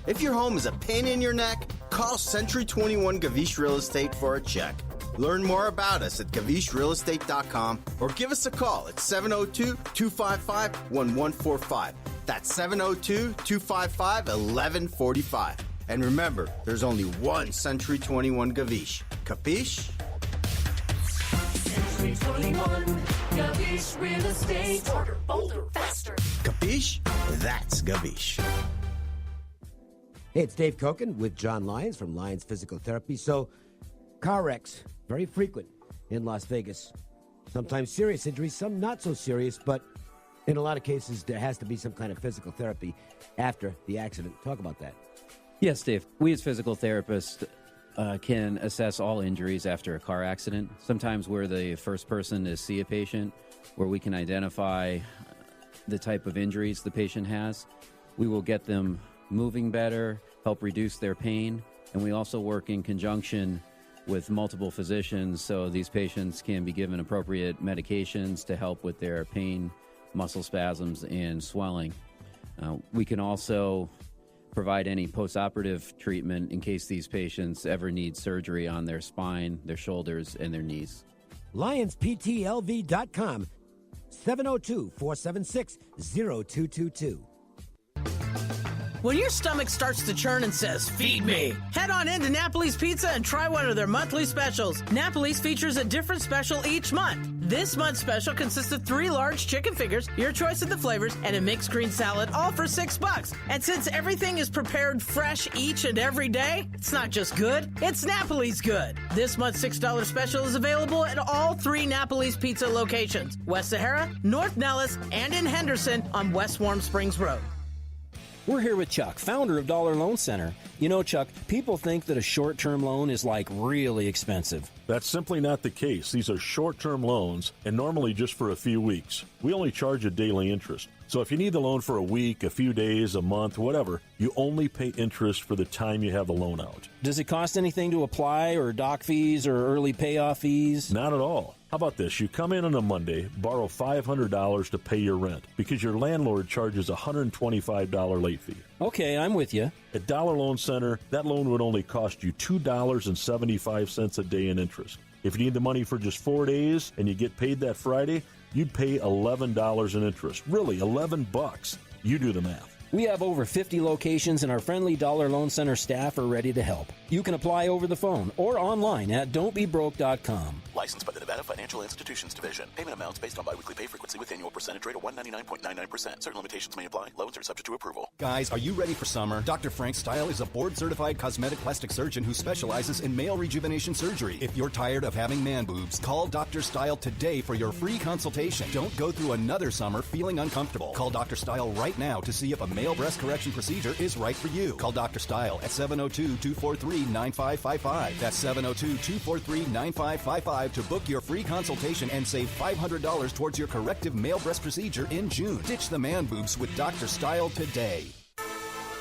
If your home is a pain in your neck, call Century 21 Gavish Real Estate for a check. Learn more about us at GavishRealEstate.com or give us a call at 702-255-1145. That's 702-255-1145. And remember, there's only one Century 21 Gavish. Capiche? Century 21 Gavish Real Estate. Smarter, bolder, faster. Capiche? That's Gavish. Hey, it's Dave Cokin with John Lyons from Lyons Physical Therapy. So, car wrecks, very frequent in Las Vegas. Sometimes serious injuries, some not so serious, but in a lot of cases, there has to be some kind of physical therapy after the accident. Talk about that. Yes, Dave. We as physical therapists can assess all injuries after a car accident. Sometimes we're the first person to see a patient, where we can identify the type of injuries the patient has. We will get them moving better, help reduce their pain, and we also work in conjunction with multiple physicians so these patients can be given appropriate medications to help with their pain, muscle spasms, and swelling. We can also provide any postoperative treatment in case these patients ever need surgery on their spine, their shoulders, and their knees. LionsPTLV.com, 702-476-0222. When your stomach starts to churn and says, feed me, head on into Napoli's Pizza and try one of their monthly specials. Napoli's features a different special each month. This month's special consists of 3 large chicken fingers, your choice of the flavors, and a mixed green salad, all for $6. And since everything is prepared fresh each and every day, it's not just good, it's Napoli's good. This month's $6 special is available at all 3 Napoli's Pizza locations, West Sahara, North Nellis, and in Henderson on West Warm Springs Road. We're here with Chuck, founder of Dollar Loan Center. You know, Chuck, people think that a short-term loan is like really expensive. That's simply not the case. These are short-term loans and normally just for a few weeks. We only charge a daily interest. So if you need the loan for a week, a few days, a month, whatever, you only pay interest for the time you have the loan out. Does it cost anything to apply, or doc fees or early payoff fees? Not at all. How about this? You come in on a Monday, borrow $500 to pay your rent because your landlord charges a $125 late fee. Okay, I'm with you. At Dollar Loan Center, that loan would only cost you $2.75 a day in interest. If you need the money for just 4 days and you get paid that Friday, you'd pay $11 in interest. Really, $11. You do the math. We have over 50 locations, and our friendly Dollar Loan Center staff are ready to help. You can apply over the phone or online at don'tbebroke.com. Licensed by the Nevada Financial Institutions Division. Payment amounts based on biweekly pay frequency with annual percentage rate of 199.99%. Certain limitations may apply. Loans are subject to approval. Guys, are you ready for summer? Dr. Frank Style is a board-certified cosmetic plastic surgeon who specializes in male rejuvenation surgery. If you're tired of having man boobs, call Dr. Style today for your free consultation. Don't go through another summer feeling uncomfortable. Call Dr. Style right now to see if a male breast correction procedure is right for you. Call Dr. Style at 702-243-9555. That's 702-243-9555 to book your free consultation and save $500 towards your corrective male breast procedure in June. Ditch the man boobs with Dr. Style today.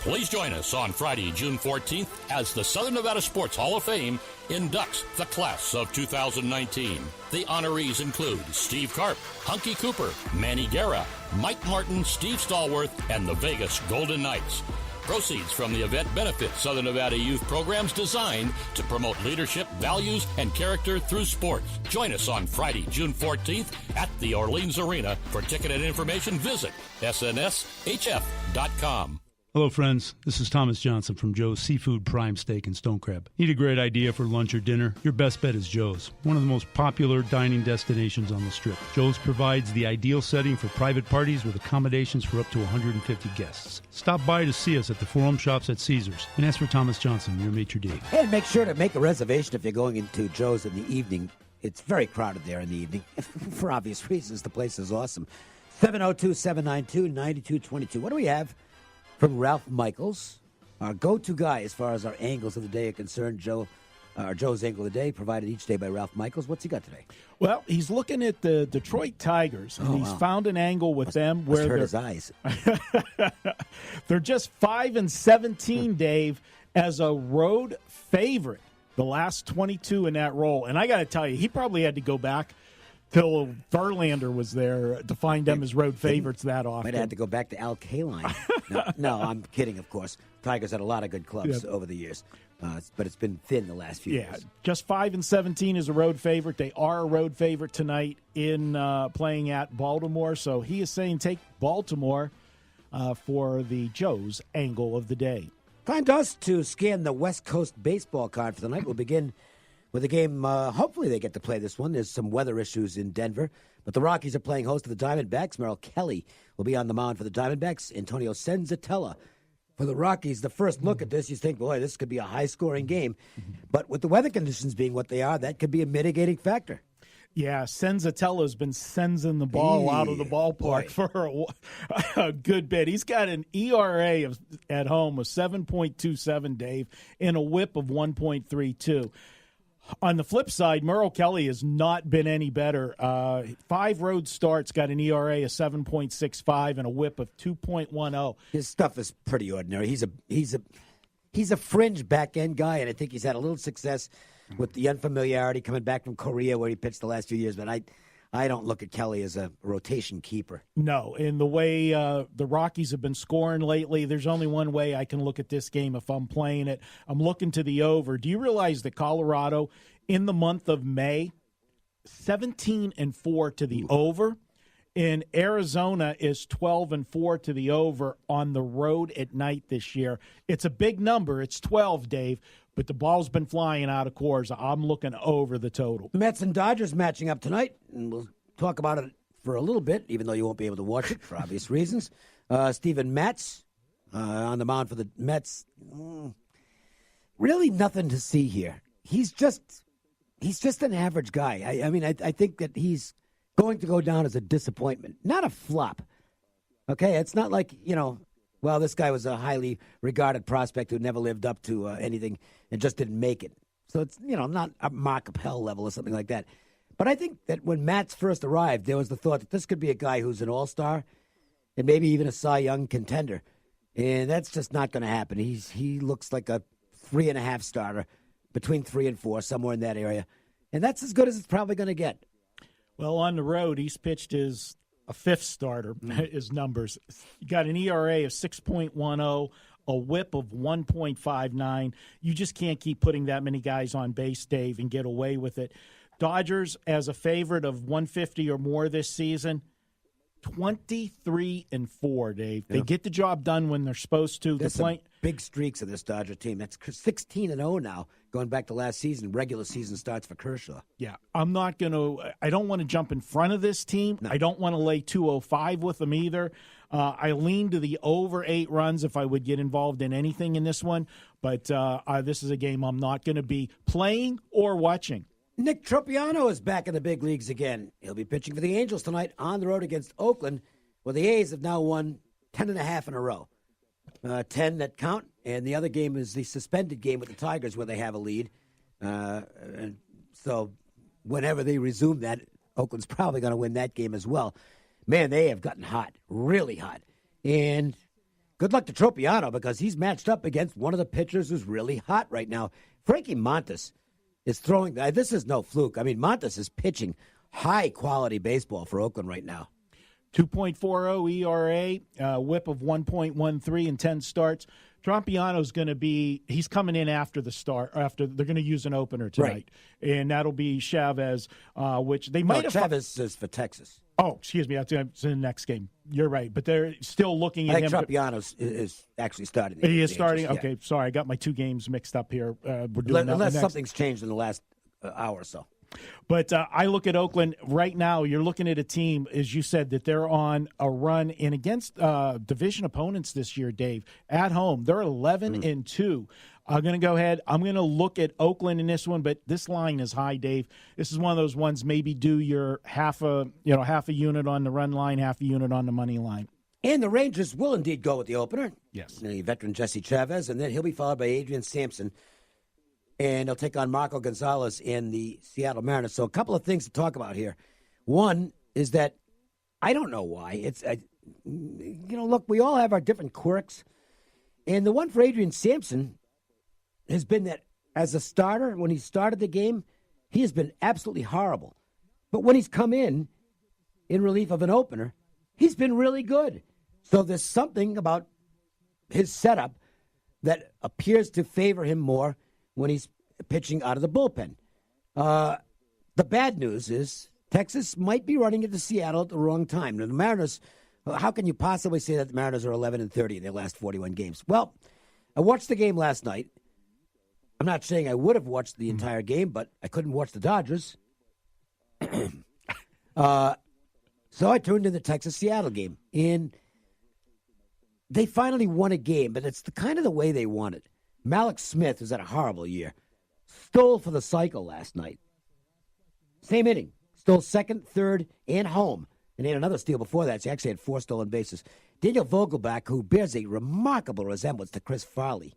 Please join us on Friday, June 14th, as the Southern Nevada Sports Hall of Fame inducts the class of 2019. The honorees include Steve Karp, Hunky Cooper, Manny Guerra, Mike Martin, Steve Stallworth, and the Vegas Golden Knights. Proceeds from the event benefit Southern Nevada youth programs designed to promote leadership, values, and character through sports. Join us on Friday, June 14th at the Orleans Arena. For ticket and information, visit snshf.com. Hello, friends. This is Thomas Johnson from Joe's Seafood Prime Steak and Stone Crab. Need a great idea for lunch or dinner? Your best bet is Joe's, one of the most popular dining destinations on the Strip. Joe's provides the ideal setting for private parties with accommodations for up to 150 guests. Stop by to see us at the Forum Shops at Caesars and ask for Thomas Johnson, your maitre d'. And make sure to make a reservation if you're going into Joe's in the evening. It's very crowded there in the evening. For obvious reasons, the place is awesome. 702-792-9222. What do we have from Ralph Michaels, our go-to guy as far as our angles of the day are concerned? Joe's angle of the day, provided each day by Ralph Michaels. What's he got today? Well, he's looking at the Detroit Tigers, and he's found an angle with them where hurt his eyes. They're just 5-17, Dave, as a road favorite. The last 22 in that role. And I got to tell you, he probably had to go back till Verlander was there to find them as road favorites that often. Might have had to go back to Al Kaline. No, I'm kidding, of course. Tigers had a lot of good clubs over the years, but it's been thin the last few years. Just 5-17 is a road favorite. They are a road favorite tonight in playing at Baltimore. So he is saying take Baltimore for the Joe's angle of the day. Time to us to scan the West Coast baseball card for the night. We'll begin with a game. Hopefully they get to play this one. There's some weather issues in Denver, but the Rockies are playing host to the Diamondbacks. Merrill Kelly will be on the mound for the Diamondbacks. Antonio Senzatella for the Rockies. The first look at this, you think, boy, this could be a high-scoring game. But with the weather conditions being what they are, that could be a mitigating factor. Yeah, Senzatella's been senzing the ball out of the ballpark for a good bit. He's got an ERA at home of 7.27, Dave, and a whip of 1.32. On the flip side, Merrill Kelly has not been any better. 5 road starts, got an ERA of 7.65 and a whip of 2.10. His stuff is pretty ordinary. He's a fringe back-end guy, and I think he's had a little success with the unfamiliarity coming back from Korea where he pitched the last few years. But I don't look at Kelly as a rotation keeper. No, in the way the Rockies have been scoring lately, there's only one way I can look at this game if I'm playing it. I'm looking to the over. Do you realize that Colorado, in the month of May, 17-4 to the over? In Arizona is 12-4 to the over on the road at night this year. It's a big number. It's 12, Dave, but the ball's been flying out of Coors. I'm looking over the total. Mets and Dodgers matching up tonight, and we'll talk about it for a little bit, even though you won't be able to watch it for obvious reasons. Steven Matz on the mound for the Mets. Really nothing to see here. He's just an average guy. I think that he's going to go down as a disappointment, not a flop. Okay, it's not like, well, this guy was a highly regarded prospect who never lived up to anything and just didn't make it. So it's, not a Mark Appel level or something like that. But I think that when Matz first arrived, there was the thought that this could be a guy who's an all-star and maybe even a Cy Young contender. And that's just not going to happen. He looks like a 3.5 starter, between 3 and 4, somewhere in that area. And that's as good as it's probably going to get. Well, on the road, he's pitched a 5th starter, his numbers. He got an ERA of 6.10, a whip of 1.59. You just can't keep putting that many guys on base, Dave, and get away with it. Dodgers, as a favorite of 150 or more this season, 23-4, Dave. They get the job done when they're supposed to. There's some big streaks of this Dodger team. That's 16-0 now, going back to last season. Regular season starts for Kershaw. Yeah, I don't want to jump in front of this team. No. I don't want to lay 205 with them either. I lean to the over 8 runs if I would get involved in anything in this one. But this is a game I'm not going to be playing or watching. Nick Tropiano is back in the big leagues again. He'll be pitching for the Angels tonight on the road against Oakland, where the A's have now won 10.5 in a row. 10 that count, and the other game is the suspended game with the Tigers where they have a lead. And so whenever they resume that, Oakland's probably going to win that game as well. Man, they have gotten hot, really hot. And good luck to Tropiano because he's matched up against one of the pitchers who's really hot right now. Frankie Montas is throwing. This is no fluke. I mean, Montas is pitching high-quality baseball for Oakland right now. 2.40 ERA, whip of 1.13 in 10 starts. Tropiano's going to be – he's coming in after the start. They're going to use an opener tonight. Right. And that'll be Chavez, which they might have – Chavez is for Texas. Oh, excuse me. That's in the next game. You're right. But they're still looking at him. I think Tropiano is actually starting. He is starting? Okay, yeah. Sorry. I got my 2 games mixed up here. We're doing Unless something's changed in the last hour or so. But I look at Oakland right now. You're looking at a team, as you said, that they're on a run and against division opponents this year, Dave, at home. They're 11-2. I'm going to go ahead. I'm going to look at Oakland in this one, but this line is high, Dave. This is one of those ones. Maybe do your half a unit on the run line, half a unit on the money line. And the Rangers will indeed go with the opener. Yes, the veteran Jesse Chavez, and then he'll be followed by Adrian Sampson, and he'll take on Marco Gonzalez in the Seattle Mariners. So a couple of things to talk about here. One is that I don't know why look, we all have our different quirks, and the one for Adrian Sampson has been that as a starter, when he started the game, he has been absolutely horrible. But when he's come in relief of an opener, he's been really good. So there's something about his setup that appears to favor him more when he's pitching out of the bullpen. The bad news is Texas might be running into Seattle at the wrong time. Now, the Mariners, how can you possibly say that the Mariners are 11-30 in their last 41 games? Well, I watched the game last night. I'm not saying I would have watched the entire game, but I couldn't watch the Dodgers. So I tuned in the Texas-Seattle game, and they finally won a game, but it's the kind of the way they won it. Malik Smith, who's had a horrible year, stole for the cycle last night. Same inning. Stole second, third, and home. And he had another steal before that. So he actually had 4 stolen bases. Daniel Vogelbach, who bears a remarkable resemblance to Chris Farley,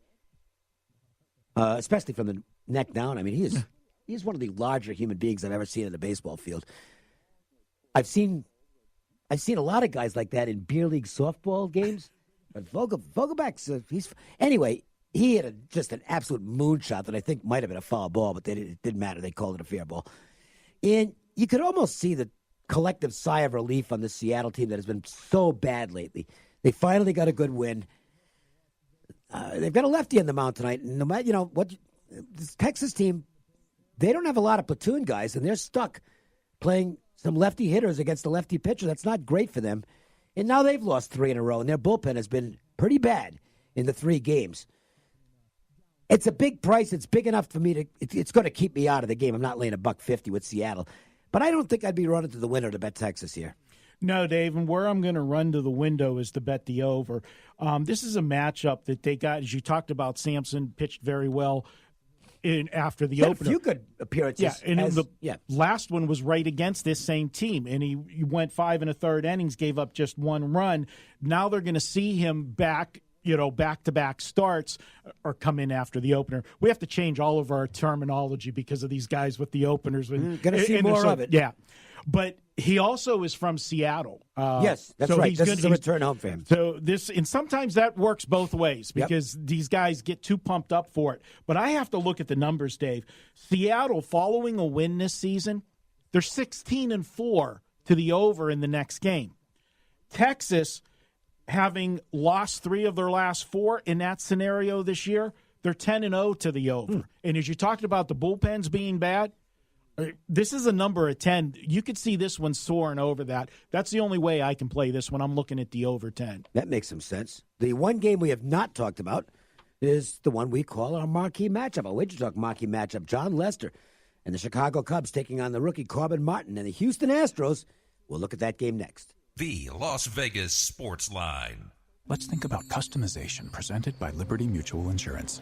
especially from the neck down. I mean, he's one of the larger human beings I've ever seen in a baseball field. I've seen a lot of guys like that in beer league softball games. But Vogelbach's anyway. He had just an absolute moonshot that I think might have been a foul ball, but it didn't matter. They called it a fair ball. And you could almost see the collective sigh of relief on the Seattle team that has been so bad lately. They finally got a good win. They've got a lefty on the mound tonight. No matter what, this Texas team, they don't have a lot of platoon guys, and they're stuck playing some lefty hitters against a lefty pitcher. That's not great for them. And now they've lost 3 in a row, and their bullpen has been pretty bad in the 3 games. It's a big price. It's big enough for me to. It's going to keep me out of the game. I'm not laying $1.50 with Seattle, but I don't think I'd be running to the window to bet Texas here. No, Dave, and where I'm going to run to the window is to bet the over. This is a matchup that they got, as you talked about. Sampson pitched very well after the opener. A few good appearances. Yeah, and last one was right against this same team, and he went 5 1/3 innings, gave up just 1 run. Now they're going to see him back. Back-to-back starts or come in after the opener. We have to change all of our terminology because of these guys with the openers. Going to see more of it. Yeah. But he also is from Seattle. Yes, that's right. This is a return home for him. And sometimes that works both ways because these guys get too pumped up for it. But I have to look at the numbers, Dave. Seattle, following a win this season, they're 16-4 to the over in the next game. Texas, having lost 3 of their last 4 in that scenario this year, they're 10-0 to the over. And as you talked about the bullpens being bad, this is a number of 10. You could see this one soaring over that. That's the only way I can play this when I'm looking at the over 10. That makes some sense. The one game we have not talked about is the one we call our marquee matchup, our Wager Talk marquee matchup. John Lester and the Chicago Cubs taking on the rookie Corbin Martin and the Houston Astros. We'll look at that game next. The Las Vegas Sports Line. Let's think about customization presented by Liberty Mutual Insurance.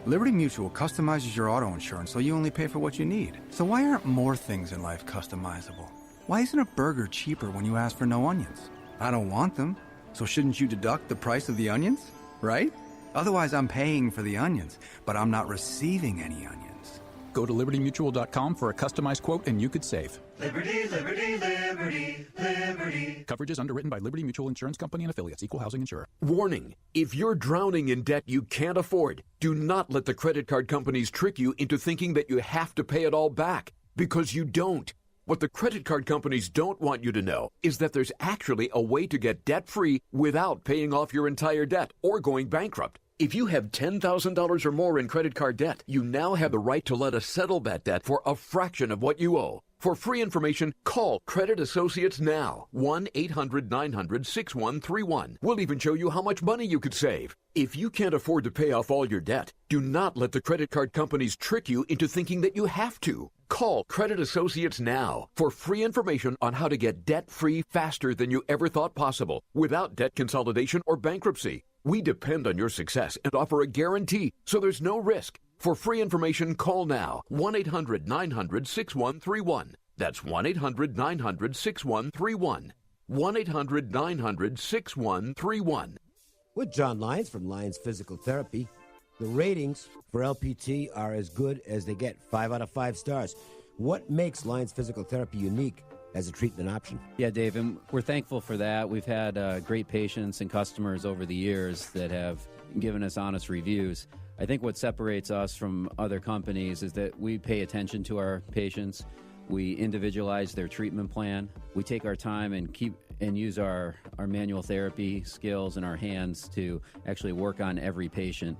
Liberty Mutual customizes your auto insurance so you only pay for what you need. So why aren't more things in life customizable? Why isn't a burger cheaper when you ask for no onions? I don't want them, so shouldn't you deduct the price of the onions, right? Otherwise, I'm paying for the onions, but I'm not receiving any onions. Go to libertymutual.com for a customized quote and you could save. Liberty, liberty, liberty, liberty. Coverage is underwritten by Liberty Mutual Insurance Company and Affiliates, Equal Housing Insurer. Warning, if you're drowning in debt you can't afford, do not let the credit card companies trick you into thinking that you have to pay it all back, because you don't. What the credit card companies don't want you to know is that there's actually a way to get debt-free without paying off your entire debt or going bankrupt. If you have $10,000 or more in credit card debt, you now have the right to let us settle that debt for a fraction of what you owe. For free information, call Credit Associates now. 1-800-900-6131. We'll even show you how much money you could save. If you can't afford to pay off all your debt, do not let the credit card companies trick you into thinking that you have to. Call Credit Associates now for free information on how to get debt-free faster than you ever thought possible, without debt consolidation or bankruptcy. We depend on your success and offer a guarantee, so there's no risk. For free information, call now. 1-800-900-6131. That's 1-800-900-6131. 1-800-900-6131. With John Lyons from Lyons Physical Therapy, the ratings for LPT are as good as they get, 5 out of 5 stars. What makes Lyons Physical Therapy unique as a treatment option? Yeah, Dave, and we're thankful for that. We've had great patients and customers over the years that have given us honest reviews. I think what separates us from other companies is that we pay attention to our patients. We individualize their treatment plan. We take our time and use our manual therapy skills and our hands to actually work on every patient.